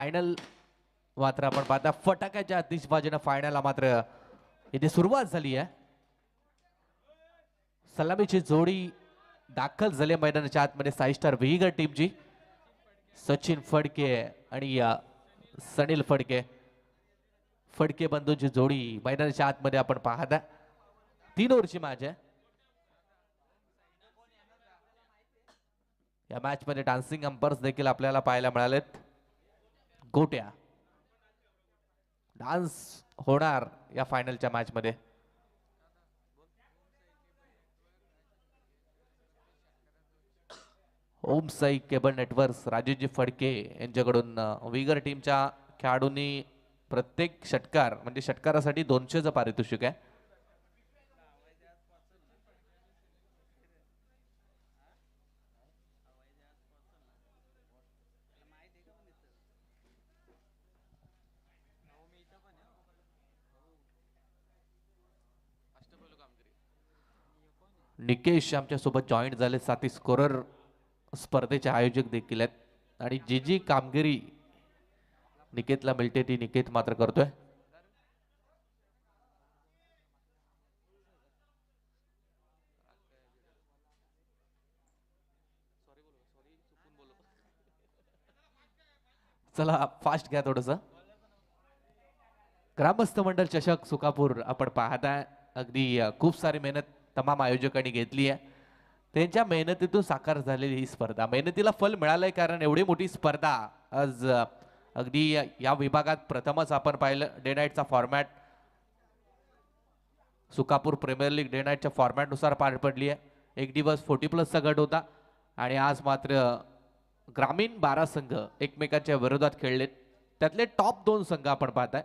Final मात्र आपण पाहता फटाक्याच्या आतिषबाजीनं फायनलला मात्र इथे सुरुवात झाली आहे. सलामीची जोडी दाखल झाली मैदानाच्या आतमध्ये साई स्टार व्हीगर टीमची. सचिन फडके आणि सनील फडके, फडके बंधूंची जोडी मैदानाच्या आतमध्ये आपण पाहता. 3 ओव्हरची मॅच आहे. या मॅच मध्ये डान्सिंग अंपर्स देखील आपल्याला पाहायला मिळालेत. गोट्या डान्स होणार या फायनलच्या मॅच मध्ये. ओम साई केबल नेटवर्क्स राजूजी फडके यांच्याकडून विगर टीमच्या खेळाडूंनी प्रत्येक षटकार म्हणजे षटकारासाठी 200चं पारितोषिक आहे. निकेश आमच्या सोबत जॉईंट झाले. साथी स्कोरर स्पर्धेचे आयोजक देखील आहेत आणि जी जी कामगिरी निकेतला मिळते ती निकेत मात्र करतोय. चला फास्ट घ्या थोडस. ग्रामस्थ मंडळ चषक सुकापूर आपण पाहताय. अगदी खूप सारी मेहनत तमाम आयोजकांनी घेतली आहे. त्यांच्या मेहनतीतून साकार झालेली ही स्पर्धा, मेहनतीला फल मिळालंय. कारण एवढी मोठी स्पर्धा आज अगदी या विभागात प्रथमच आपण पाहिलं. डे नाईटचा format Sukapur premier league day नाईटच्या फॉर्मॅटनुसार पार पडली आहे. एक दिवस 40+ गट होता आणि आज मात्र ग्रामीण 12 संघ एकमेकांच्या विरोधात खेळलेत. त्यातले टॉप 2 संघ आपण पाहताय.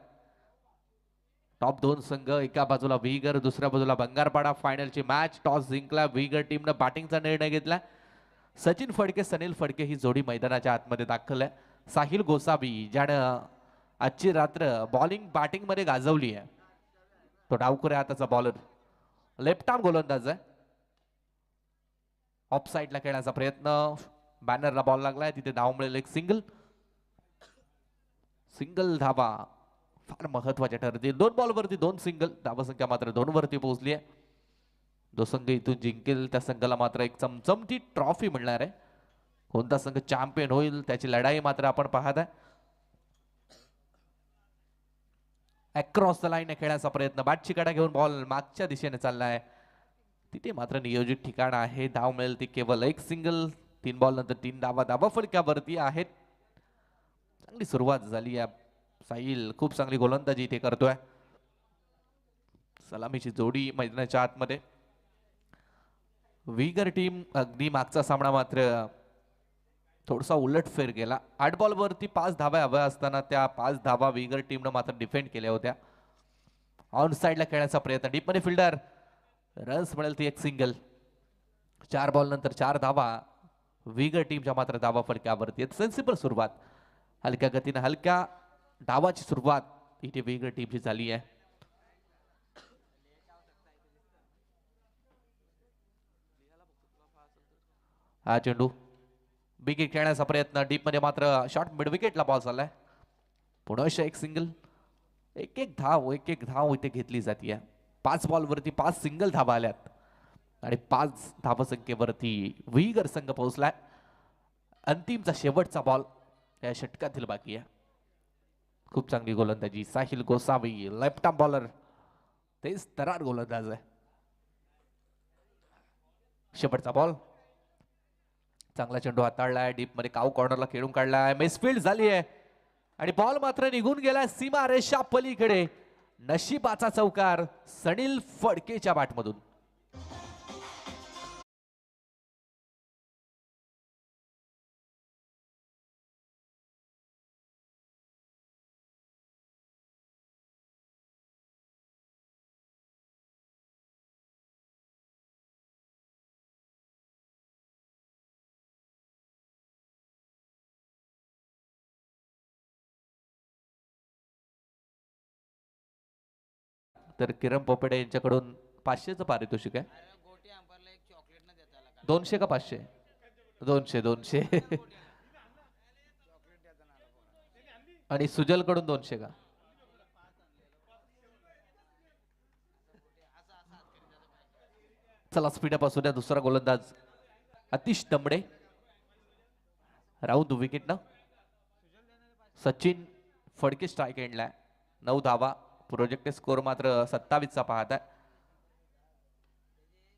टॉप 2 संघ, एका बाजूला व्हीगर, दुसऱ्या बाजूला बंगारपाडा. फायनलची मॅच टॉस जिंकला. व्हीगर टीमनं बॅटिंगचा निर्णय घेतला. सचिन फडके सनील फडके ही जोडी मैदानाच्या आतमध्ये दाखल आहे. साहिल गोसावी ज्यानं आजची रात्र बॉलिंग बॅटिंग मध्ये गाजवली आहे. तो डावखुरे हाताचा बॉलर, लेफ्ट आर्म गोलंदाज आहे. ऑफ साइडला खेळण्याचा प्रयत्न, बॅनरला बॉल लागलाय, तिथे धाव मिळेल. एक सिंगल, सिंगल धावा फार महत्वाच्या ठरतील. 2 बॉलवरती 2 सिंगल. धावसंख्या मात्र 2 वरती पोहोचली आहे. जो संघ इथून जिंकेल त्या संघाला मात्र एक चमचमती ट्रॉफी मिळणार आहे. कोणता संघ चॅम्पियन होईल त्याची लढाई मात्र आपण पाहत आहे. अक्रॉस द लाईन खेळण्याचा प्रयत्न, बॅटची कडा घेऊन बॉल मागच्या दिशेने चाललाय. तिथे मात्र नियोजित ठिकाण आहे. धाव मिळेल ती केवळ एक सिंगल. 3 बॉल नंतर 3 धावा. धावा फडक्यावरती आहेत. चांगली सुरुवात झाली आहे. साहिल खूप चांगली गोलंदाजी इथे करतोय. सलामीची जोडी मैदानाच्या आतमध्ये. व्हीगर टीम अगदी मागचा सामना मात्र थोडासा उलटफेर गेला. 8 बॉलवरती 5 धावा हव्या असताना त्या 5 धावा व्हीगर टीमनं मात्र डिफेंड केल्या होत्या. ऑन साइडला खेळण्याचा प्रयत्न, डीप मध्ये फिल्डर, रन्स मिळेल ती एक सिंगल. 4 बॉल नंतर 4 धावा व्हीगर टीमच्या मात्र धावा फडक्यावरती. सेन्सिबल सुरुवात, हलक्या गतीने हलक्या डावाची सुरुवात इथे व्हीगर टीमची झाली आहे. हा चेंडू विकेट खेळण्याचा प्रयत्न, डीप मध्ये मात्र शॉर्ट मिड विकेटला बॉल चाललाय. पुन्हा एक सिंगल. एक एक धाव इथे घेतली जाते. 5 बॉलवरती 5 सिंगल धावा आल्यात आणि 5 धावसंख्येवरती व्हीगर संघ पोहोचलाय. अंतिमचा शेवटचा बॉल या षटकातील बाकी आहे. खूप चांगली गोलंदाजी Sahil Gosavi, left arm bowler, तेच तरार गोलंदाज आहे. शेवटचा बॉल, चांगला चेंडू हाताळलाय. डीप मध्ये काऊ कॉर्नरला खेळून काढलाय. मिसफील्ड झाली आहे आणि बॉल मात्र निघून गेलाय सीमा रेषा पलीकडे. नशिबाचा चौकार सनील फडकेच्या बॅटमधून. तर किरण पोपेडे यांच्याकडून 500चं पारितोषिक आहे. 200 का 500? 200. आणि सुजल कडून 200 का. चला स्पीडअप असू द्या. दुसरा गोलंदाज अतिश दमडे. राऊंड विकेट ना. सचिन फडके स्ट्राईक एंडला. 9 धावा. प्रोजेक्टेड स्कोर मात्र 27चा पाहत आहे.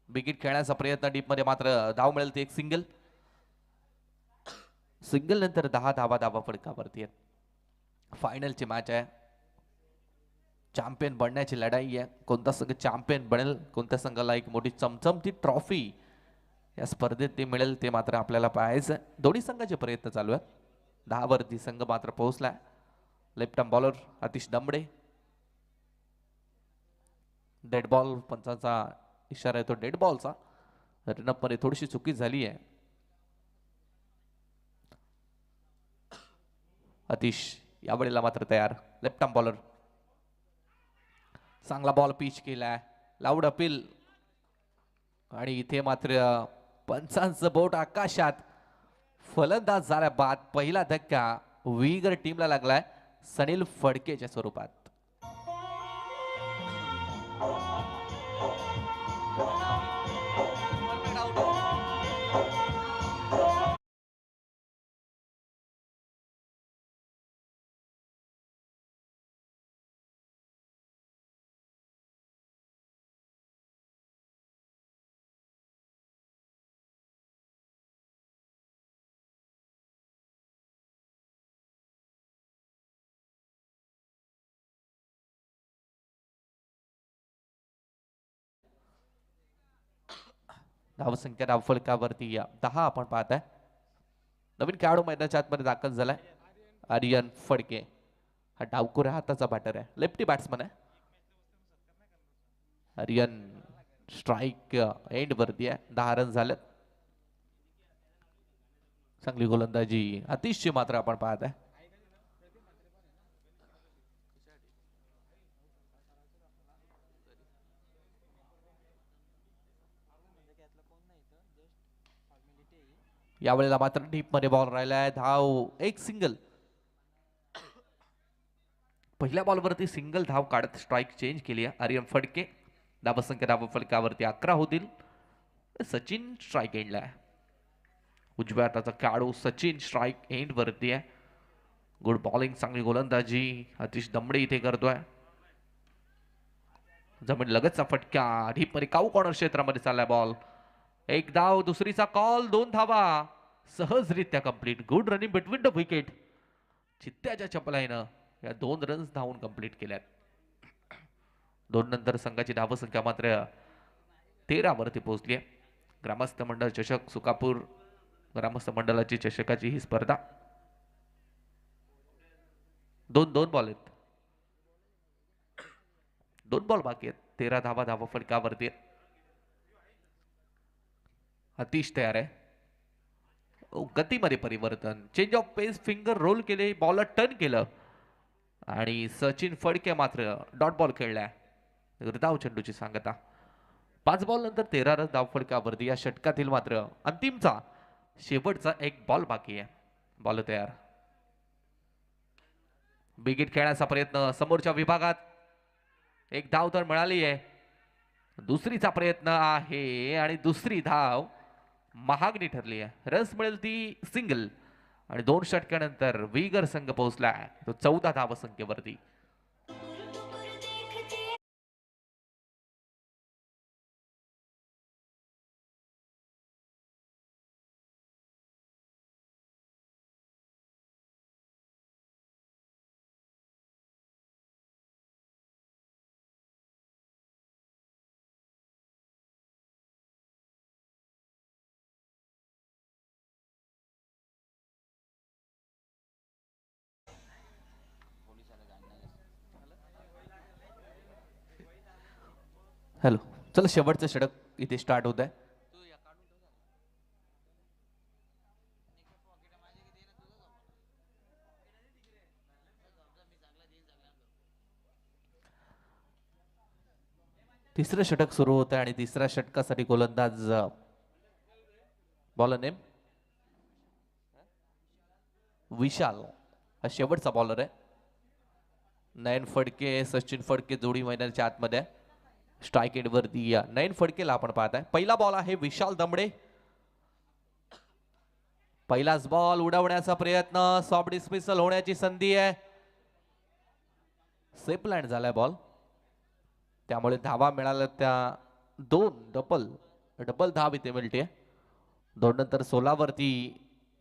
विकेट खेळण्याचा प्रयत्न डीप मध्ये मात्र धाव मिळेल ते एक सिंगल. सिंगल नंतर 10 धावा फडकावरती आहेत. फायनलची मॅच आहे. चॅम्पियन बनण्याची लढाई आहे. कोणता संघ चॅम्पियन बनेल, कोणत्या संघाला एक मोठी चमचमती ट्रॉफी या स्पर्धेत ते मिळेल ते मात्र आपल्याला पाहायचं. दोन्ही संघाचे प्रयत्न चालू आहेत. 10 वरती संघ मात्र पोहोचलाय. लेफ्ट आर्म बॉलर अतिश दमडे. डेड बॉल पंचाचा इशारा येतो डेड बॉलचा. रनअप मध्ये थोडीशी चुकी झाली आहे. अतिश यावेळेला मात्र तयार. Left arm bowler. चांगला बॉल पिच केलाय. Loud appeal. आणि इथे मात्र पंचांचं बोट आकाशात. फलंदाज झाला बाद. पहिला धक्का विगर टीमला लागलाय सनील फडकेच्या स्वरूपात. धावसंख्या धावफलकावरती 10 आपण पाहताय. नवीन खेळाडू मैदानाच्या आतमध्ये दाखल झालाय आर्यन फडके. हा डावकुऱ्या हाताचा बॅटर आहे. लेफ्टी बॅट्समन आहे. आर्यन स्ट्राईक एंड वरती आहे. 10 रन झालेत. चांगली गोलंदाजी अतिशय मात्र आपण पाहत आहे. यावेळेला मात्र डीप मध्ये बॉल राहिलाय. धाव एक सिंगल. पहिल्या बॉलवरती सिंगल धाव काढत स्ट्राईक चेंज केली आहे आर्यन फडके. धावसंख्या धावफलकावरती 11 होतील. सचिन स्ट्राईक एंडला आहे. उजव्या हाताचा खेळाडू सचिन स्ट्राईक एंड वरती आहे. Good bowling. चांगली गोलंदाजी अतिश दमडे इथे करतोय. जमीन लगतचा फटका. डीप मध्ये काऊ कॉर्नर क्षेत्रामध्ये चाललाय बॉल. एक धाव. दुसरीचा कॉल. 2 धावा सहजरित्या complete. Good running between the wicket. चित्त्याच्या चपलाईनं या 2 रन्स धावून कंप्लीट केल्यात. 2 नंतर संघाची धावसंख्या मात्र 13 वरती पोहोचली आहे. ग्रामस्थ मंडळ चषक सुकापूर ग्रामस्थ मंडळाची चषकाची ही स्पर्धा. 2 बॉल आहेत. 2 बॉल बाकी आहेत. 13 धावा धावफलकावरती. अतिश तयार आहे. गतीमध्ये परिवर्तन. Change of pace. Finger roll केले. बॉलर टर्न केलं आणि सचिन फडके मात्र डॉट बॉल खेळलाय. धाव चेंडूची सांगता. 5 बॉल नंतर 13 रन धावफलकावरती. या षटकातील मात्र अंतिमचा शेवटचा एक बॉल बाकी आहे. बॉल तयार. बिगिट खेळण्याचा प्रयत्न समोरच्या विभागात. एक धाव तर मिळाली आहे. दुसरीचा प्रयत्न आहे आणि दुसरी धाव महागणी ठरली आहे. रन्स मिळेल ती सिंगल. आणि 2 षटकानंतर विगर संघ पोहोचलाय तो 14 धावसंख्येवरती. हॅलो. चला शेवटचं षटक इथे स्टार्ट होत आहे. तिसरं षटक सुरू होत आहे आणि तिसऱ्या षटकासाठी गोलंदाज बॉलर नेम विशाल. हा शेवटचा बॉलर आहे. नयन फडके सचिन फडके जोडी मैदानाच्या आतमध्ये स्ट्राईक एंड वरती नयन फडकेला आपण पाहताय. पहिला बॉल आहे विशाल दमडे. पहिलाच बॉल उडवण्याचा प्रयत्न, सॉफ्ट डिस्मिसल होण्याची संधी आहे. सेफ लँड झालाय बॉल, त्यामुळे धावा मिळाल्या त्या दोन डबल धाव इथे मिळते. 2 नंतर 16 वरती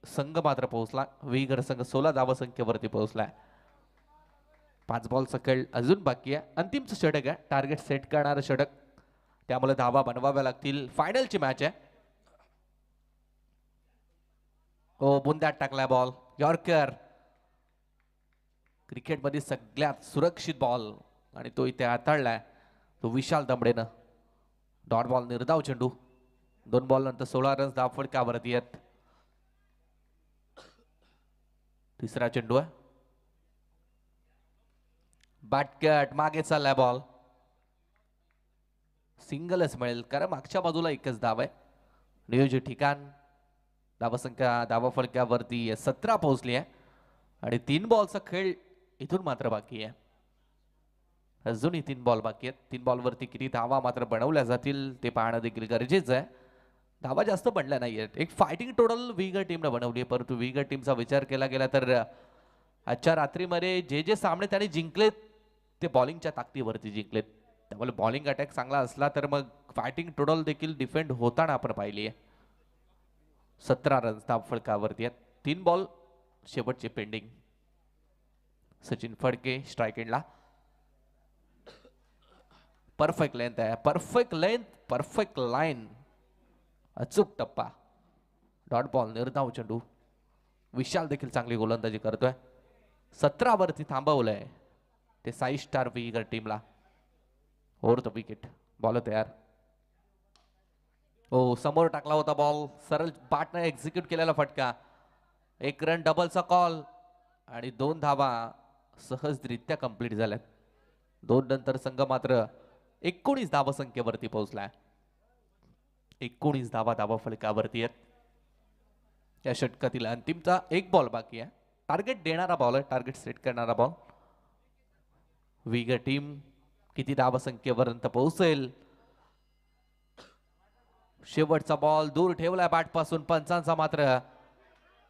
संघ मात्र पोहोचला. विगर संघ 16 धावा संख्येवरती पोहोचलाय. 5 बॉलचा खेळ अजून बाकी आहे. अंतिमचं षटक आहे, टार्गेट सेट करणारं षटक, त्यामुळे धावा बनवाव्या लागतील. फायनलची मॅच आहे. हो, बुंद्यात टाकलाय बॉल. यॉर्कर क्रिकेटमध्ये सगळ्यात सुरक्षित बॉल आणि तो इथे हाताळलाय तो विशाल दमडेनं. डॉट बॉल निर्धाव चेंडू. 2 बॉल नंतर 16 रन्स धाव फटकावरती आहेत. तिसरा चेंडू आहे. बॅटकट मागे चाललाय बॉल. सिंगलच मिळेल कारण मागच्या बाजूला एकच धाव आहे. नियोजित ठिकाण धावसंख्या धावा फलक्यावरती 17 पोहोचली आहे आणि 3 बॉलचा खेळ इथून मात्र बाकी आहे. अजूनही 3 बॉल बाकी आहेत. 3 बॉलवरती किती धावा मात्र बनवल्या जातील ते पाहणं देखील गरजेचं आहे. धावा जास्त बनल्या नाही आहेत. एक फायटिंग टोटल विगर टीमनं बनवली आहे, परंतु विगर टीमचा विचार केला गेला तर आजच्या रात्रीमध्ये जे सामने त्यांनी जिंकलेत ते बॉलिंगच्या ताकदीवरती जिंकलेत. त्यामुळे बॉलिंग अटॅक चांगला असला तर मग फायटिंग टोटल देखील डिफेंड होताना आपण पाहिली आहे. 17 रन्स धाव फलकावरती आहेत. 3 बॉल शेवटचे पेंडिंग. सचिन फडके स्ट्राईक एंडला. परफेक्ट लेंथ आहे, परफेक्ट लेंथ, परफेक्ट लाईन, अचूक टप्पा. डॉट बॉल निर्धाव चेंडू. विशाल देखील चांगली गोलंदाजी करतोय. 17 वरती थांबवलंय ते साई स्टार विगर टीमला. Over the wicket. बॉल तयार. हो, समोर टाकला होता बॉल, सरळ पाटनं एक्झिक्यूट केलेला फटका. 1 रन डबलचा कॉल आणि 2 धावा सहजरित्या कंप्लीट झाल्यात. 2 नंतर संघ मात्र 19 धावा संख्येवरती पोहोचलाय. 19 धावा फलकावरती आहेत. या षटकातील अंतिमचा 1 बॉल बाकी आहे. टार्गेट देणारा बॉल आहे, टार्गेट सेट करणारा बॉल. विगर टीम किती धावा संख्येपर्यंत पोहोचेल. शेवटचा बॉल दूर ठेवलाय बॅट पासून. पंचांचा मात्र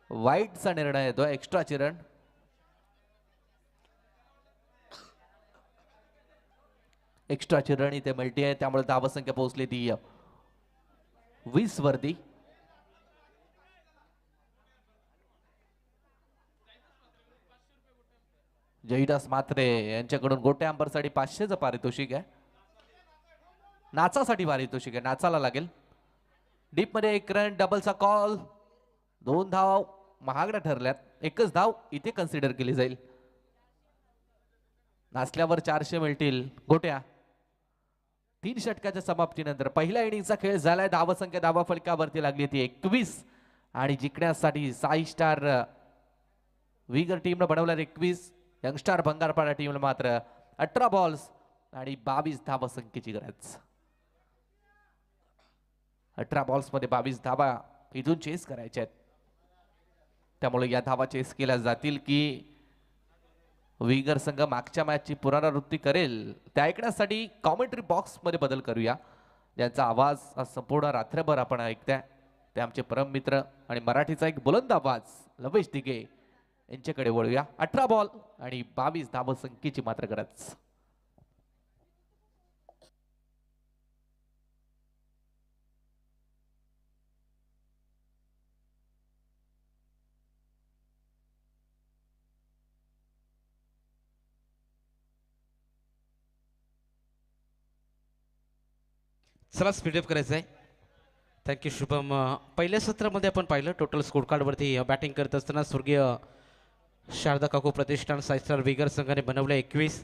वाईटचा निर्णय येतो. एक्स्ट्राची रन. एक्स्ट्राची रन इथे मिळते आहे, त्यामुळे धावा संख्या पोहोचली ती 20 वरती. जयदास मात्रे यांच्याकडून गोट्या अंबरसाठी 500चं पारितोषिक आहे. नाचासाठी पारितोषिक आहे, नाचाला लागेल. डीप मध्ये 1 रन डबलचा कॉल. 2 धाव महागड्या ठरल्यात. 1च धाव इथे कन्सिडर केली जाईल. नाचल्यावर 400 मिळतील गोट्या. 3 षटकाच्या समाप्तीनंतर पहिल्या इनिंगचा खेळ झालाय. धावसंख्या धावा फलकावरती लागली ती 21 आणि जिंकण्यासाठी साई स्टार विगर टीमनं बनवल्या 21. यंगस्टार भंगारपाडा टीमला मात्र 18 बॉल्स आणि 22 धावा संख्येची गरज. 18 बॉल्स मध्ये 22 धावा इथून चेस करायच्या आहेत. त्यामुळे या धावा चेस केल्या जातील की विगर संघ मागच्या मॅचची पुनरावृत्ती करेल त्या ऐकण्यासाठी कॉमेंट्री बॉक्स मध्ये बदल करूया. ज्यांचा आवाज आज संपूर्ण रात्रभर आपण ऐकताय ते आमचे परम मित्र आणि मराठीचा एक बुलंद आवाज लवेश दिघे यांच्याकडे वळूया. 18 बॉल आणि 22 धावा संख्येची मात्र गरज. चला स्पीडअप करायचं आहे. थँक्यू शुभम. पहिल्या सत्रामध्ये आपण पाहिलं टोटल स्कोर कार्डवरती बॅटिंग करत असताना स्वर्गीय शारदा काकू प्रतिष्ठान साई स्टार विगर संघाने बनवल्या 21.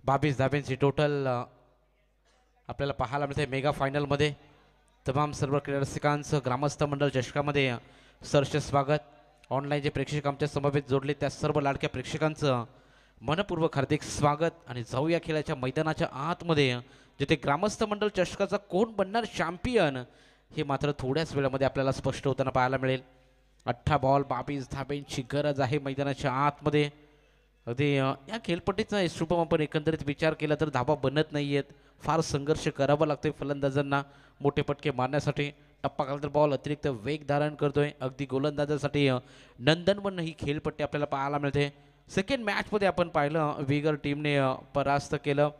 22 धाब्यांची टोटल आपल्याला पाहायला मिळते. मेगा फायनलमध्ये तमाम सर्व क्रीडा रसिकांचं ग्रामस्थ मंडळ चषकामध्ये सहर्ष स्वागत. ऑनलाईन जे प्रेक्षक आमच्या समवेत जोडले त्या सर्व लाडक्या प्रेक्षकांचं मनपूर्वक हार्दिक स्वागत. आणि जाऊया खेळाच्या मैदानाच्या आतमध्ये जिथे ग्रामस्थ मंडळ चषकाचा कोण बनणार चॅम्पियन हे मात्र थोड्याच वेळामध्ये आपल्याला स्पष्ट होताना पाहायला मिळेल. 18 बॉल 22 धाब्यांची गरज आहे मैदानाच्या आतमध्ये. अगदी या खेळपट्टीचा शुभम आपण एकंदरीत विचार केला तर धाबा बनत नाहीयेत. फार संघर्ष करावा लागतोय फलंदाजांना मोठे पटके मारण्यासाठी. टप्पा तर बॉल अतिरिक्त वेग धारण करतोय. अगदी गोलंदाजासाठी नंदनवन ही खेळपट्टी आपल्याला पाहायला मिळते. सेकंड मॅचमध्ये आपण पाहिलं विगर टीमने परास्त केलं.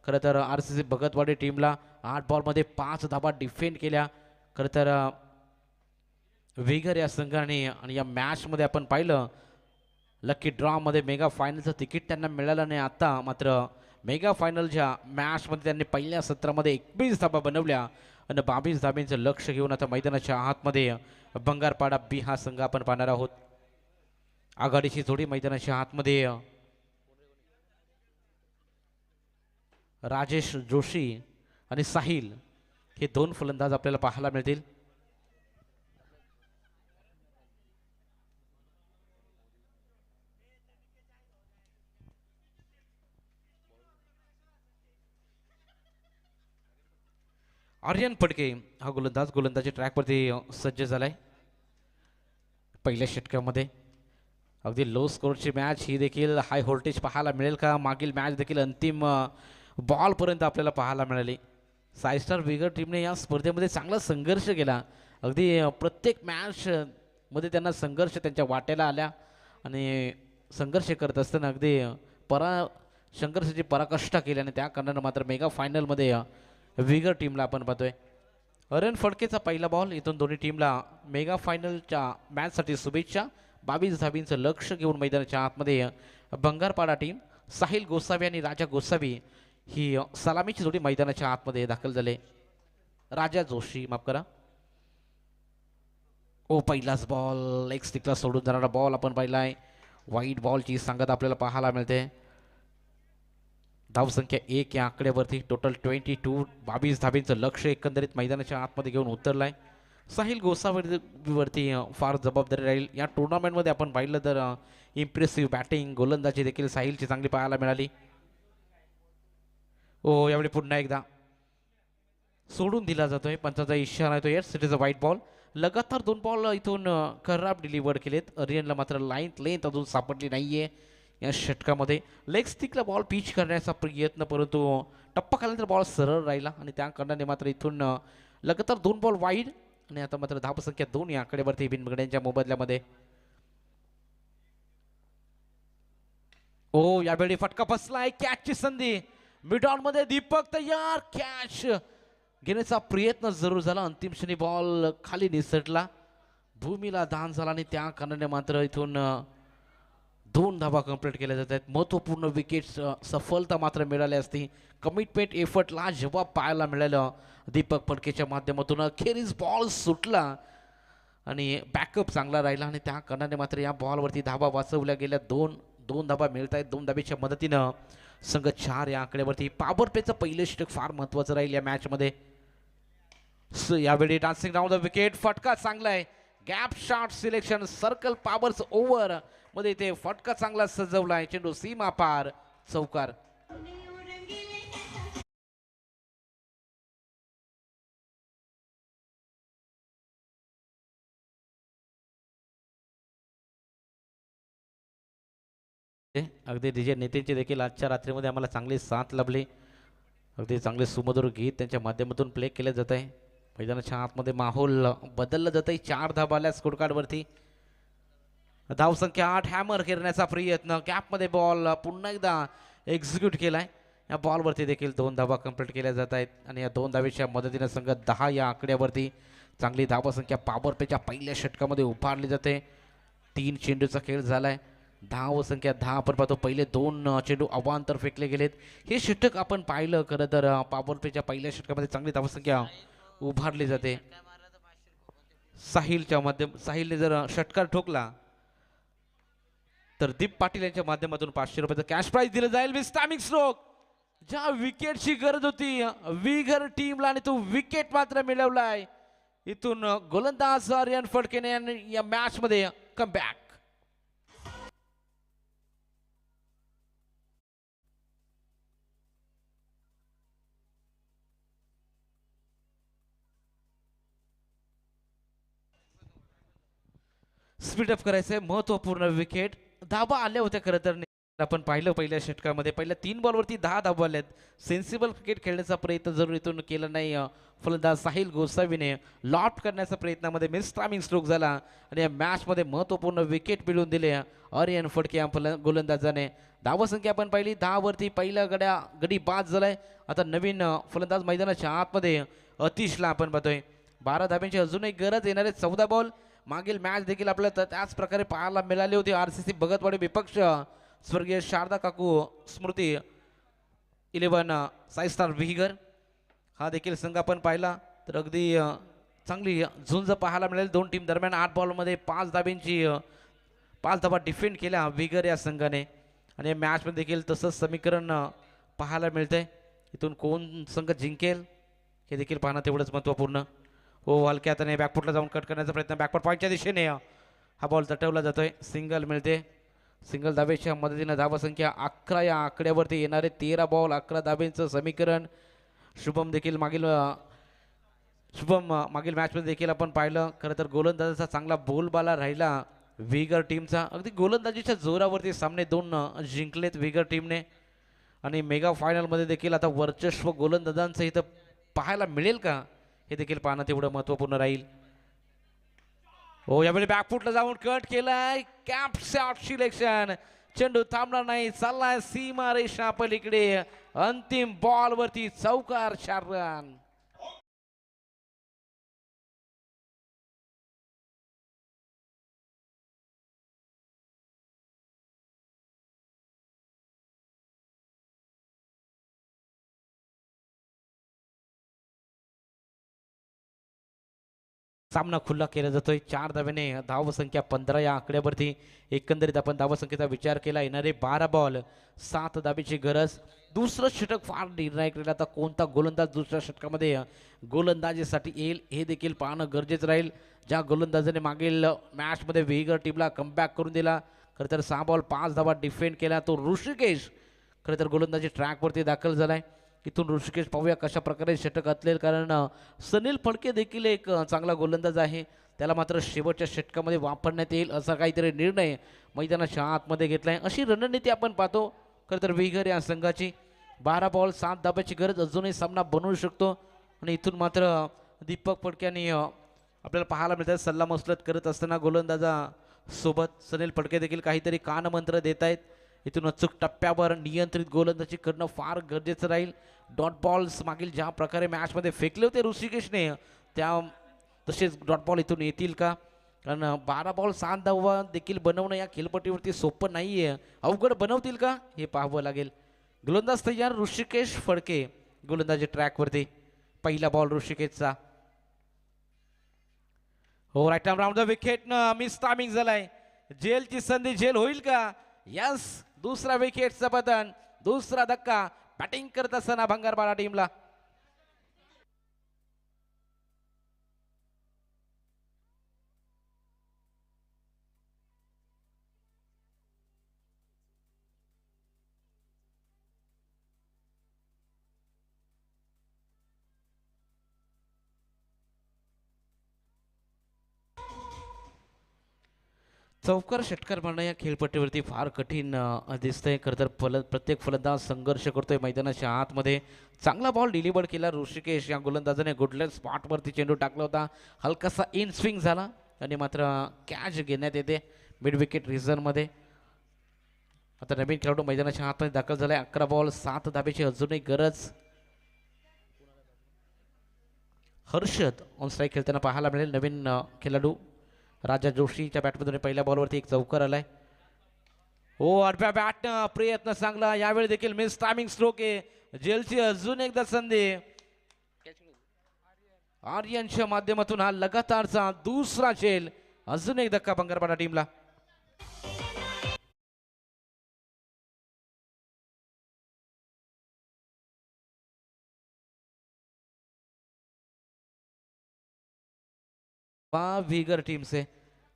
खरं तर आर सी सी भगतवाडी टीमला 8 बॉलमध्ये 5 धाबा डिफेंड केल्या. खरं तर विगर या संघाने आणि या मॅचमध्ये आपण पाहिलं लकी ड्रॉमध्ये मेगा फायनलचं तिकीट त्यांना मिळालं नाही. आता मात्र मेगा फायनलच्या मॅचमध्ये त्यांनी पहिल्या सत्रामध्ये 21 धाबा बनवल्या आणि 22 धाब्यांचं लक्ष घेऊन आता मैदानाच्या आतमध्ये बंगारपाडा बी हा संघ आपण पाहणार आहोत. आघाडीची जोडी मैदानाच्या आतमध्ये राजेश जोशी आणि साहिल हे दोन फलंदाज आपल्याला पाहायला मिळतील. आर्यन फडके हा गोलंदाजी ट्रॅकवरती सज्ज झालाय. पहिल्या षटकामध्ये अगदी लो स्कोरची मॅच ही देखील हाय व्होल्टेज पाहायला मिळेल का? मागील मॅच देखील अंतिम बॉलपर्यंत आपल्याला पाहायला मिळाली. साय स्टार विगर टीमने या स्पर्धेमध्ये चांगला संघर्ष केला. अगदी प्रत्येक मॅच मध्ये त्यांना संघर्ष त्यांच्या वाट्याला आल्या आणि संघर्ष करत असताना अगदी संघर्षाची पराकाष्ठा केली आणि त्या कारणानं मात्र मेगा फायनलमध्ये विगर टीमला आपण पाहतोय. आर्यन फडकेचा पहिला बॉल. इथून दोन्ही टीमला मेगा फायनलच्या मॅचसाठी शुभेच्छा. 22 धाबींचं लक्ष घेऊन मैदानाच्या आतमध्ये बंगारपाडा टीम साहिल गोसावी आणि राजा गोसावी ही सलामीची जोडी मैदानाच्या आतमध्ये दाखल झाले. राजा जोशी माफ करा. पहिलाच बॉल लेग स्टिकला सोडून जाणारा बॉल आपण पाहिलाय. वाईट बॉलची सांगत आपल्याला पाहायला मिळते. धावसंख्या 1 या आकड्यावरती टोटल 22 22 धाबींचं लक्ष एकंदरीत मैदानाच्या आतमध्ये घेऊन उतरलाय. साहिल गोसावीवरती फार जबाबदारी राहील. या टुर्नामेंटमध्ये आपण पाहिलं तर इम्प्रेसिव्ह बॅटिंग गोलंदाजी देखील साहिलची चांगली पाहायला मिळाली. यावेळी पुन्हा एकदा सोडून दिला जातोय. पंचाचा इशारा येतो. Yes it is a white ball. लगातार 2 बॉल इथून खराब डिलिव्हर केलेत. आर्यनला मात्र लेंथ अजून सापडली नाहीये या षटकामध्ये. लेग स्टिकला बॉल पिच करण्याचा प्रयत्न परंतु टप्पा खाल्यानंतर बॉल सरळ राहिला आणि त्या कारणाने मात्र इथून लगातार 2 बॉल वाईड आणि आता मात्र धावसंख्या 2 या आकड्यावरती बिनबगड्यांच्या मोबदल्यामध्ये. यावेळी फटका बसलाय. कॅचची संधी मिड ऑन मध्ये. दीपक तयार. कॅच घेण्याचा प्रयत्न जरूर झाला. अंतिम क्षणी बॉल खाली निसटला. भूमीला दान झाला आणि त्या कारणाने मात्र इथून 2 धाबा कंप्लीट केल्या जात आहेत. महत्वपूर्ण विकेट सफलता मात्र मिळाली असती. कमिटमेंट एफर्टला जवाब पाहायला मिळालं दीपक फडकेच्या माध्यमातून. अखेरीस बॉल सुटला आणि बॅकअप चांगला राहिला आणि त्या कारणाने मात्र या बॉलवरती धाबा वाचवल्या गेल्या. 2 धाबा मिळत आहेत. 2 धाब्याच्या मदतीनं संघ 4 या आकड्यावरती. पॉवर प्लेचं पहिलं षटक फार महत्वाचं राहील या मॅचमध्ये. यावेळी डान्सिंग राऊंड द विकेट. फटका चांगला आहे. Gap shot selection circle powers over मध्ये इथे फटका चांगला सजवलाय. चेंडू सीमा पार चौकार. अगदी डीजे नेतेचे देखील आजच्या रात्रीमध्ये आम्हाला चांगली साथ लाभली. अगदी चांगले सुमधुर गीत त्यांच्या माध्यमातून प्ले केले जात आहे. मैदानाच्या आतमध्ये माहोल बदलला जात आहे. 4 धाबा आल्या स्कोर कार्ड वरती. धावसंख्या 8. हॅमर करण्याचा प्रयत्न. कॅपमध्ये बॉल पुन्हा एकदा एक्झिक्यूट केलाय. या बॉलवरती देखील 2 धाबा कंप्लीट केल्या जात आहेत आणि या 2 धावेच्या मदतीने संघ 10 या आकड्यावरती. चांगली धावसंख्या पॉवर प्लेच्या पहिल्या षटकामध्ये उभारली जाते. 3 चेंडूचा खेळ झालाय. धावसंख्या 10 आपण पाहतो. पहिले 2 चेंडू अवांतर फेकले गेलेत. हे षटक आपण पाहिलं खरं तर पॉवर प्लेच्या पहिल्या षटकामध्ये चांगली धावसंख्या उभारली जाते. साहिलने जर षटकार ठोकला तर दीप पाटील यांच्या माध्यमातून 500 रुपयाचं कॅश प्राइज दिलं जाईल. विस्टामिक स्ट्रोक. ज्या विकेटची गरज होती विगर टीमला आणि तो विकेट मात्र मिळवलाय. इथून गोलंदाज आर्यन फडकेने या मॅच मध्ये कमबॅक. स्पीडअप करायचंय. महत्वपूर्ण विकेट. धाबा आल्या होत्या खरं तर. आपण पाहिलं पहिल्या षटकामध्ये पहिल्या 3 बॉलवरती 10 धावा आल्यात. सेन्सिबल क्रिकेट खेळण्याचा प्रयत्न जरूर इथून केला नाही. फलंदाज साहिल गोसावीने लॉफ्ट करण्याच्या प्रयत्नामध्ये मिस टायमिंग स्ट्रोक झाला आणि या मॅचमध्ये महत्त्वपूर्ण विकेट मिळवून दिले आर्यन फडके या गोलंदाजाने. धावसंख्या आपण पाहिली 10 वरती पहिला गडी बाद झालाय. आता नवीन फलंदाज मैदानाच्या आतमध्ये अतिशला आपण पाहतोय. 12 धाब्यांची अजूनही गरज येणारे 14 बॉल. मागील मॅच देखील आपल्याला त्याच प्रकारे पाहायला मिळाली होती. RCC भगतवाडी विपक्ष स्वर्गीय शारदा काकू स्मृती 11 साई स्टार विहिगर हा देखील संघ आपण पाहिला तर अगदी चांगली झुंज पाहायला मिळेल. दोन टीम दरम्यान 8 बॉलमध्ये 5 धाब्यांची 5 धाबा डिफेंड केल्या विगर या संघाने आणि या मॅचमध्ये देखील तसंच समीकरण पाहायला मिळतंय. इथून कोण संघ जिंकेल हे देखील पाहणं तेवढंच महत्त्वपूर्ण. हो हलक्या हाताने बॅकफुटला जाऊन कट करण्याचा प्रयत्न बॅकफुट पॉईंटच्या दिशेने हा बॉल तटवला जातोय. सिंगल मिळते. सिंगल धाब्याच्या मदतीनं धावसंख्या 11 या आकड्यावरती येणारे 13 बॉल 11 धाब्यांचं समीकरण. शुभम मागील मॅचमध्ये देखील आपण पाहिलं. खरं तर गोलंदाजाचा चांगला बोलबाला राहिला विगर टीमचा. अगदी गोलंदाजीच्या जोरावरती सामने 2 जिंकलेत विगर टीमने आणि मेगा फायनलमध्ये देखील आता वर्चस्व गोलंदाजांचं इथं पाहायला मिळेल का हे देखील पाहणं तेवढं महत्त्वपूर्ण राहील. हो यावेळी बॅकफुटला जाऊन कट केलाय. Cap shot selection. चेंडू थांबणार नाही चाललाय सीमा रेषा पलीकडे. अंतिम बॉल वरती चौकार 4 रन. सामना खुला केला जातोय. 4 धाव्याने धावसंख्या 15 या आकड्यावरती. एकंदरीत आपण धावसंख्येचा विचार केला येणारे 12 बॉल 7 धाब्याची गरज. दुसरं षटक फार निर्णायक राहील. आता कोणता गोलंदाज दुसऱ्या षटकामध्ये गोलंदाजीसाठी येईल हे देखील पाहणं गरजेचं राहील. ज्या गोलंदाजाने मागील मॅचमध्ये वेगर टीमला कमबॅक करून दिला खरं तर 6 बॉल 5 धावा डिफेंड केला तो ऋषिकेश खरं तर गोलंदाजी ट्रॅकवरती दाखल झालाय. इथून ऋषिकेश पाहूया कशा प्रकारे षटक घातलेल. कारण सनील फडके देखील एक चांगला गोलंदाज आहे. त्याला मात्र शेवटच्या षटकामध्ये वापरण्यात येईल असा काहीतरी निर्णय मैदानाच्या आतमध्ये घेतलाय. अशी रणनीती आपण पाहतो खरं तर विगर या संघाची. 12 बॉल 7 धाब्याची गरज अजूनही सामना बनवू शकतो आणि इथून मात्र दीपक फडके यांनी आपल्याला पाहायला मिळतात सल्लामसलत करत असताना गोलंदाजासोबत सनील फडके देखील काहीतरी कानमंत्र देत आहेत. इथून अचूक टप्प्यावर नियंत्रित गोलंदाजी करणं फार गरजेचं राहील. डॉट बॉल्स मागील ज्या प्रकारे मॅचमध्ये फेकले होते ऋषिकेशने त्या तसेच डॉट बॉल इथून येतील का. कारण 12 बॉल 7 धावा देखील बनवणं या खेळपट्टीवरती सोपं नाही आहे. अवघड बनवतील का हे पाहावं लागेल. गोलंदाज तयार ऋषिकेश फडके गोलंदाजी ट्रॅकवरती. पहिला बॉल ऋषिकेशचा. हो right arm round the wicket miss timing झालाय. जेलची संधी जेल होईल का. यस दुसरा विकेटचा पतन. दुसरा धक्का बॅटिंग करत असताना भंगारपाडा टीमला. चौकार षटकार मारणं या खेळपट्टीवरती फार कठीण दिसतंय. खरं तर प्रत्येक फलंदाज संघर्ष करतोय मैदानाच्या आतमध्ये. चांगला बॉल डिलिव्हर केला ऋषिकेश या गोलंदाजाने. गुडलेट स्पॉटवरती चेंडू टाकला होता. हलकासा इन स्विंग झाला आणि मात्र कॅच घेण्यात येते मिड विकेट रिझनमध्ये. आता नवीन खेळाडू मैदानाच्या आतमध्ये दाखल झालाय. 11 बॉल 7 धाब्याची अजूनही गरज. हर्षद ऑन स्ट्राईक खेळताना पाहायला मिळेल. नवीन खेळाडू राजा जोशीच्या बॅटमधून पहिल्या बॉलवरती एक चौकार आलाय. हो आडव्या बॅट प्रयत्न चांगला. यावेळी देखील मिस टायमिंग स्ट्रोक आहे. जेलची अजून एकदा संधी. आर्यनच्या माध्यमातून हा लगातारचा दुसरा जेल. अजून एक धक्का भंगारपाडा टीमला. विगर टीम से.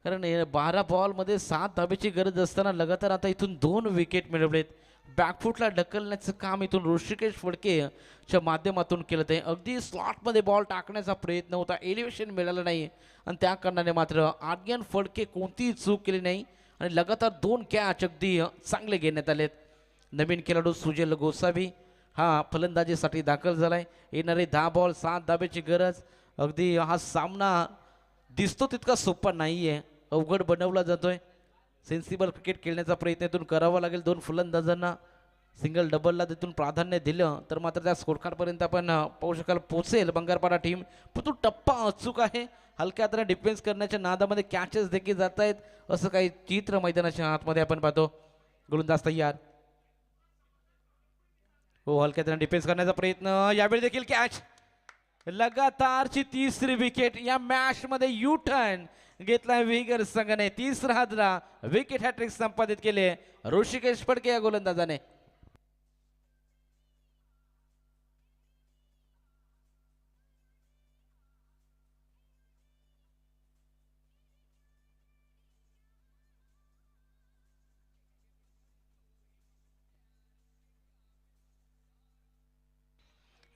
कारण 12 बॉलमध्ये 7 धाब्याची गरज असताना लगातार आता इथून 2 विकेट मिळवलेत. बॅकफुटला ढकलण्याचं काम इथून ऋषिकेश फडकेच्या माध्यमातून केलं ते. अगदी स्लॉटमध्ये बॉल टाकण्याचा प्रयत्न होता. एलिव्हेशन मिळालं नाही आणि त्या कारणाने मात्र आर्यन फडके कोणतीही चूक केली नाही आणि लगातार 2 कॅच अगदी चांगले घेण्यात आलेत. नवीन खेळाडू सुजल गोसावी हा फलंदाजीसाठी दाखल झालाय. येणारे 10 बॉल 7 धाब्याची गरज. अगदी हा सामना दिसतो तितका सोपा नाहीये, अवघड बनवला जातोय. सेन्सिबल क्रिकेट खेळण्याचा प्रयत्न इथून करावा लागेल. 2 फलंदाजांना सिंगल डबलला तिथून प्राधान्य दिलं तर मात्र त्या स्कोरकार्डपर्यंत आपण पाहू शकाल पोहोचेल बंगारपाडा टीम. पण तो टप्पा अचूक आहे. हलक्या हाताने डिफेन्स करण्याच्या नादामध्ये कॅचेस देखील जात आहेत असं काही चित्र मैदानाच्या आतमध्ये आपण पाहतो. गोलंदाज तयार. हो, हलक्या हाताने डिफेन्स करण्याचा प्रयत्न. यावेळी देखील कॅच. लगातारची 3री विकेट या मॅच मध्ये यू टर्न घेतलाय विगर संघाने. 3रा हादरा विकेट हॅट्रिक संपादित केले ऋषिकेश फडके या गोलंदाजाने.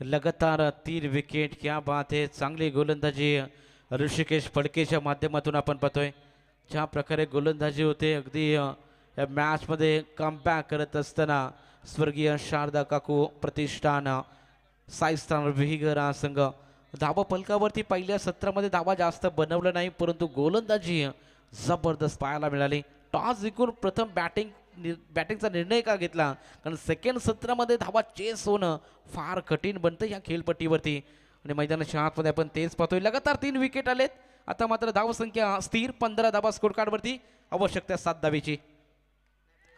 लगातार 3 विकेट. क्या बात है. चांगली गोलंदाजी ऋषिकेश फडकेच्या माध्यमातून आपण पाहतोय. ज्या प्रकारे गोलंदाजी होते अगदी या मॅचमध्ये कमबॅक करत असताना स्वर्गीय शारदा काकू प्रतिष्ठान साईस्थान विहिगर हा संघ धावा फलकावरती पहिल्या सत्रामध्ये धावा जास्त बनवलं नाही परंतु गोलंदाजी जबरदस्त पाहायला मिळाली. टॉस जिंकून प्रथम बॅटिंगचा निर्णय का घेतला कारण सेकंड सत्रामध्ये धावा चेस होणं फार कठीण बनतं या खेळपट्टीवरती. आणि मैदानाच्या आतमध्ये आपण तेच पाहतोय. लगातार 3 विकेट आलेत. आता मात्र धावसंख्या स्थिर 15 धावा स्कोर कार्डवरती. आवश्यकता 7 धावेची.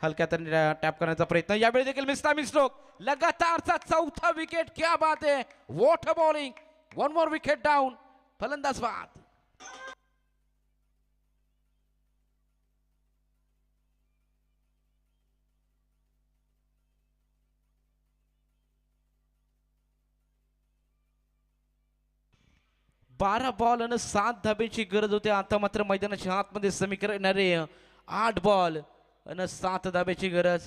हलक्या हाताने टॅप करण्याचा प्रयत्न. यावेळी देखील मिस्ट्रोक. लगातारचा 4था विकेट. क्या बात है. What a bowling. 1 more wicket down. फलंदाज बाद. बारा बॉल आणि 7 धाब्याची गरज होती. आता मात्र मैदानाच्या आतमध्ये समीकरण येणारे 8 बॉल आणि 7 धाब्याची गरज.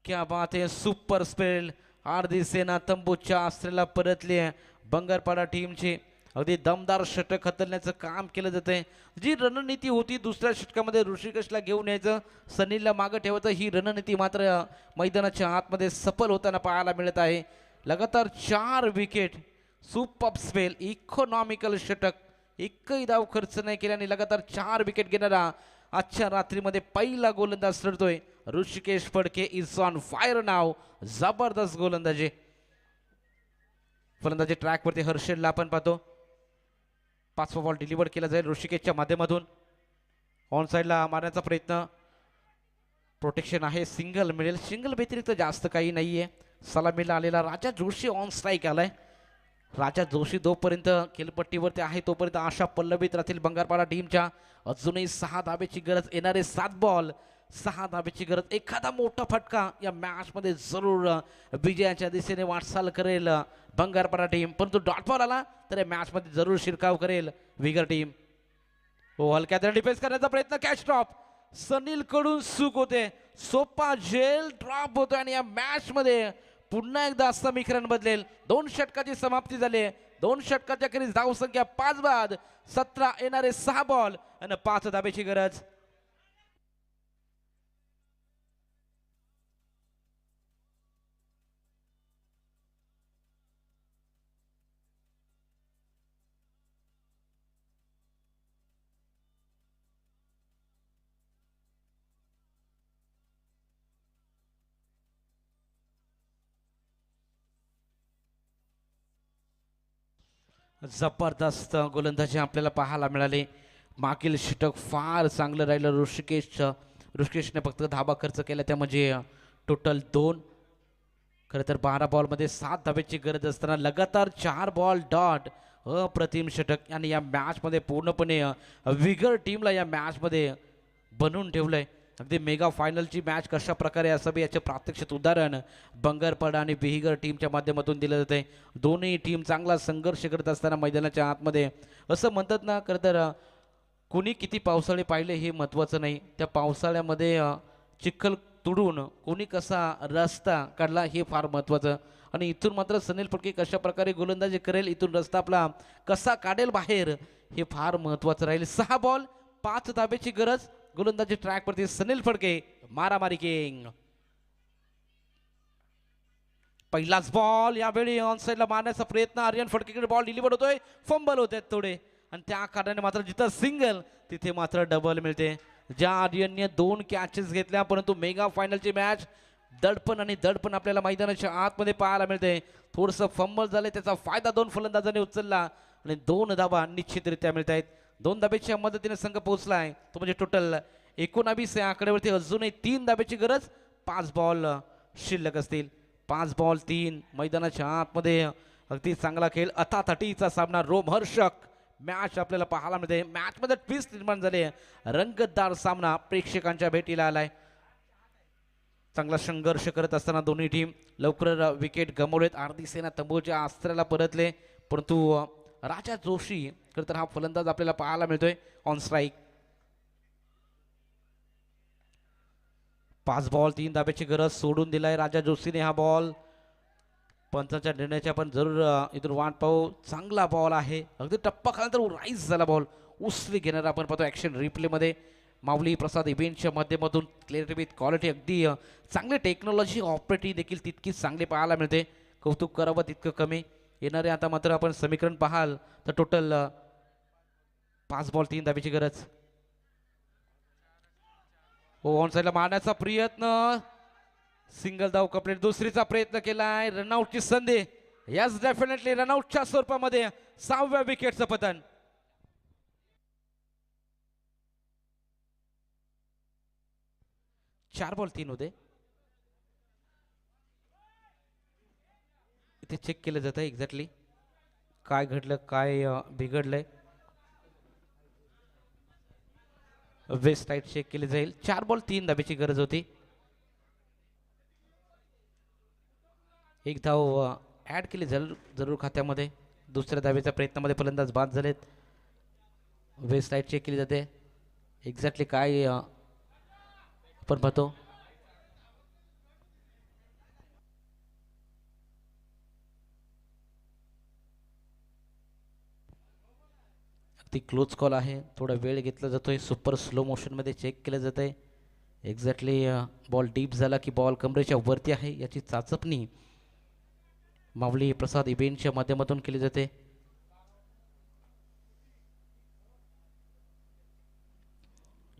क्या बात आहे. Super spell. आरदी सेना तंबूच्या आश्रयाला परतली बंगारपाडा टीमची. अगदी दमदार षटक हतरण्याचं काम केलं जातंय. जी रणनीती होती दुसऱ्या षटकामध्ये ऋषिकेशला घेऊन यायचं सनीलला मागं ठेवायचं ही रणनीती मात्र मैदानाच्या आतमध्ये सफल होताना पाहायला मिळत आहे. लगातार 4 विकेट. Super spell. इकॉनॉमिकल षटक. एकही धाव खर्च नाही केल्याने लगातार 4 विकेट घेणारा आजच्या रात्रीमध्ये पहिला गोलंदाज ठरतोय Hrishikesh Phadke. Is on fire नाव. जबरदस्त गोलंदाजी. फलंदाजी ट्रॅकवरती हर्षलला आपण पाहतो. 5वा बॉल डिलिव्हर केला जाईल ऋषिकेशच्या माध्यमातून. ऑन साईडला मारण्याचा प्रयत्न. प्रोटेक्शन आहे. सिंगल मिळेल. सिंगल व्यतिरिक्त जास्त काही नाहीये. सलामीला आलेला राजा जोशी ऑन स्ट्राईक आलाय. राजा जोशी जोपर्यंत खेळपट्टीवरती आहे तोपर्यंत आशा पल्लवीत राहतील बंगारपाडा टीमच्या. अजूनही 6 धाब्याची गरज. येणारे 7 बॉल 6 धाब्याची गरज. एखादा मोठा फटका या मॅच मध्ये जरूर विजयाच्या दिशेने वाटचाल करेल बंगारपाडा टीम. परंतु डॉट बॉल आला तर या मॅच मध्ये जरूर शिरकाव करेल विगर टीम. हो, हलक्या डिफेन्स करण्याचा प्रयत्न. Catch drop. सनील कडून चूक होते. सोपा झेल ड्रॉप होतो आणि या मॅच मध्ये पुन्हा एकदा समीकरण बदलेल. 2 षटकाची समाप्ती झाली. 2 षटकाच्या खेरीज धावसंख्या 5 बाद 17. येणारे 6 बॉल आणि 5 धाब्याची गरज. जबरदस्त गोलंदाजी आपल्याला पाहायला मिळाली. मागील षटक फार चांगलं राहिलं ऋषिकेशने फक्त धाबा खर्च केला त्या म्हणजे टोटल 2. खरं तर 12 बॉलमध्ये 7 धाब्याची गरज असताना लगातार 4 बॉल डॉट. अप्रतिम षटक. आणि या मॅचमध्ये पूर्णपणे विगर टीमला या मॅचमध्ये बनवून ठेवलंय. अगदी मेगा फायनलची मॅच कशा प्रकारे असावी याचे प्रात्यक्षिक उदाहरण बंगारपाडा आणि बिहिगर टीमच्या माध्यमातून दिलं जाते. दोन्ही टीम चांगला संघर्ष करत असताना मैदानाच्या आतमध्ये असं म्हणतात ना खरं तर कोणी किती पावसाळे पाहिले हे महत्त्वाचं नाही. त्या पावसाळ्यामध्ये चिखल तुडून कोणी कसा रस्ता काढला हे फार महत्त्वाचं. आणि इथून मात्र सनील फडके कशा प्रकारे गोलंदाजी करेल इथून रस्ता आपला कसा काढेल बाहेर हे फार महत्त्वाचं राहील. 6 बॉल 5 धाब्याची गरज. गोलंदाजी ट्रॅक वरती सनील फडके मारामारी किंग. पहिलाच बॉल यावेळी ऑन साईडला मारण्याचा प्रयत्न, आर्यन फडकेकडे बॉल डिलिव्हर होतोय, फंबल होते थोडे आणि त्या कारणाने मात्र जिथं सिंगल तिथे मात्र डबल मिळते. ज्या आर्यनने 2 कॅचेस घेतल्या परंतु मेगा फायनलची मॅच दडपण आणि दडपण आपल्याला मैदानाच्या आतमध्ये पाहायला मिळते. थोडंसं फंबल झाले, त्याचा फायदा 2 फलंदाजांनी उचलला आणि 2 धाबा निश्चितरित्या मिळत आहेत. 2 धाब्याच्या मदतीने संघ पोहोचलाय, तो म्हणजे टोटल 19 या आकड्यावरती अजूनही 3 धाब्याची गरज. 5 बॉल शिल्लक असतील, 5 बॉल 3. मैदानाच्या आतमध्ये अगदी चांगला खेळ, अथातटीचा सामना, रोमहर्षक मॅच आपल्याला पाहायला मिळते. मॅच मध्ये ट्विस्ट निर्माण झाले, रंगतदार सामना प्रेक्षकांच्या भेटीला आलाय. चांगला संघर्ष करत असताना दोन्ही टीम लवकर विकेट गमावलेत. आरती सेना तंबूच्या अस्त्राला परतले, परंतु राजा जोशी खरं तर हा फलंदाज आपल्याला पाहायला मिळतोय ऑन स्ट्राईक. 5 बॉल 3 धाब्याची गरज सोडून दिलाय राजा जोशीने हा बॉल. पंचांच्या निर्णयाची आपण जरूर इथून वाट पाहू. चांगला बॉल आहे, अगदी टप्पा खाल्यानंतर राईज झाला बॉल, उसळी घेणारा आपण पाहतो ॲक्शन रिप्लेमध्ये. माऊली प्रसाद इव्हेंटच्या माध्यमातून क्लिअरिटी विथ क्वालिटी, अगदी चांगली टेक्नॉलॉजी ऑपरेटिंग देखील तितकीच चांगली पाहायला मिळते. कौतुक करावं तितकं कमी. येणारे आता मात्र आपण समीकरण पाहाल तर टोटल 5 बॉल 3 धाब्याची गरज. हो, ऑन साईडला मारण्याचा प्रयत्न, सिंगल धाव कंप्लीट. दुसरीचा प्रयत्न केलाय, रनआउटची संधी. यस, डेफिनेटली रनआउटच्या स्वरूपामध्ये 6व्या विकेटचं पतन. चार बॉल 3 होते. इथे चेक केलं जातं एक्झॅक्टली काय घडलं, काय बिघडलंय. वेस्ट साईड चेक केली जाईल. 4 बॉल 3 धाब्याची गरज होती. 1 धाव ऍड केली जरूर खात्यामध्ये. दुसऱ्या धावेच्या प्रयत्नामध्ये फलंदाज बाद झालेत. वेस्ट साईड चेक केली जाते. एक्झॅक्टली काय आपण पाहतो. अगदी क्लोज कॉल आहे, थोडा वेळ घेतला जातोय. सुपर स्लो मोशनमध्ये चेक केलं जात आहे. एक्झॅक्टली बॉल डीप झाला की बॉल कमरेच्या वरती आहे याची चाचपणी माऊली प्रसाद इव्हेंटच्या माध्यमातून केली जाते.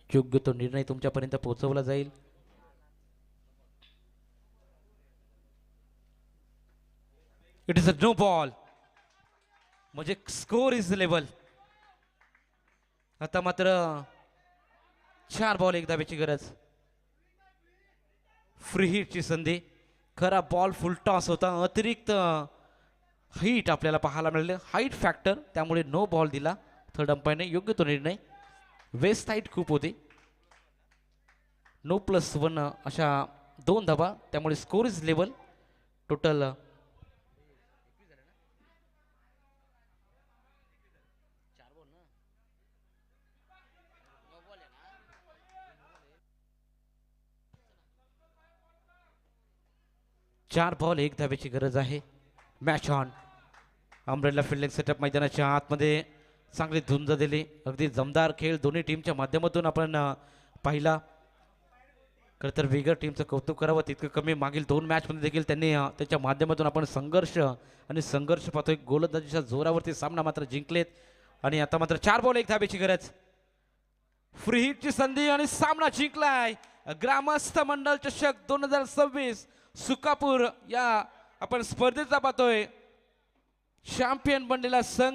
योग्य तो निर्णय तुमच्यापर्यंत पोहोचवला जाईल. It is a no ball, म्हणजे स्कोर इज लेवल. आता मात्र 4 बॉल 1 धाब्याची गरज. फ्री हिटची संधी. खरा बॉल फुल टॉस होता, अतिरिक्त हाईट आपल्याला पाहायला मिळाले, हाईट फॅक्टर, त्यामुळे नो बॉल दिला थर्ड अंपायरने. योग्य तो निर्णय. वेस्ट हाईट खूप होती. नो+1 अशा 2 धाबा, त्यामुळे score is level. Total 4 ball 1 धाब्याची गरज आहे. Match on. Umbrella fielding setup मैदानाच्या आतमध्ये चांगली धुंद दिली. अगदी जमदार खेळ दोन्ही टीमच्या माध्यमातून आपण पाहिला. खरं तर वेगर टीमचं कौतुक करावं तितकं कमी. मागील 2 मॅचमध्ये देखील त्यांनी त्याच्या माध्यमातून आपण संघर्ष पाहतोय. गोलंदाजीच्या जोरावरती सामना मात्र जिंकलेत आणि आता मात्र 4 बॉल 1 धाब्याची गरज. फ्री हिटची संधी आणि सामना जिंकलाय. ग्रामस्थ मंडळ चषक 2026 सुकापूर या आपण स्पर्धेचा पाहतोय. चॅम्पियन बनलेला संघ